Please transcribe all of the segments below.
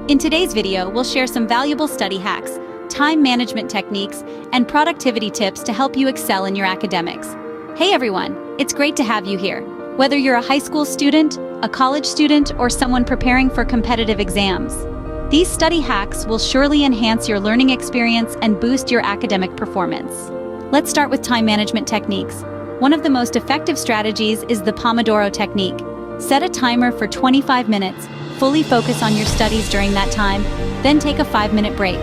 In today's video, we'll share some valuable study hacks, time management techniques, and productivity tips to help you excel in your academics. Hey everyone, it's great to have you here. Whether you're a high school student, a college student, or someone preparing for competitive exams, these study hacks will surely enhance your learning experience and boost your academic performance. Let's start with time management techniques. One of the most effective strategies is the Pomodoro technique. Set a timer for 25 minutes, fully focus on your studies during that time, then take a 5-minute break.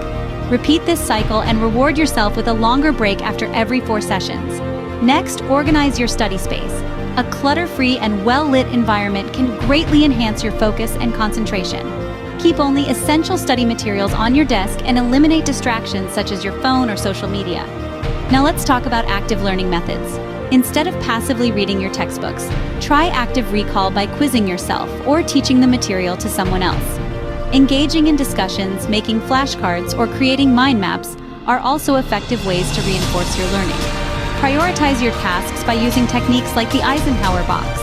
Repeat this cycle and reward yourself with a longer break after every 4 sessions. Next, organize your study space. A clutter-free and well-lit environment can greatly enhance your focus and concentration. Keep only essential study materials on your desk and eliminate distractions such as your phone or social media. Now let's talk about active learning methods. Instead of passively reading your textbooks, try active recall by quizzing yourself or teaching the material to someone else. Engaging in discussions, making flashcards, or creating mind maps are also effective ways to reinforce your learning. Prioritize your tasks by using techniques like the Eisenhower box.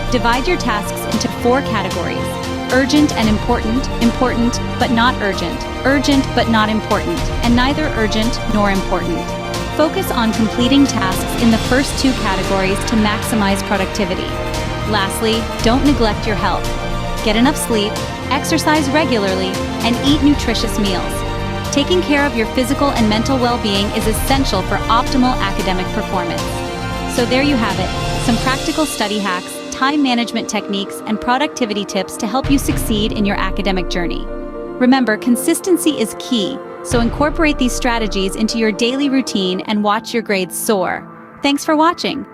Divide your tasks into 4 categories: urgent and important, important but not urgent, urgent but not important, and neither urgent nor important. Focus on completing tasks in the first 2 categories to maximize productivity. Lastly, don't neglect your health. Get enough sleep, exercise regularly, and eat nutritious meals. Taking care of your physical and mental well-being is essential for optimal academic performance. So there you have it, some practical study hacks, time management techniques, and productivity tips to help you succeed in your academic journey. Remember, consistency is key, so incorporate these strategies into your daily routine and watch your grades soar. Thanks for watching.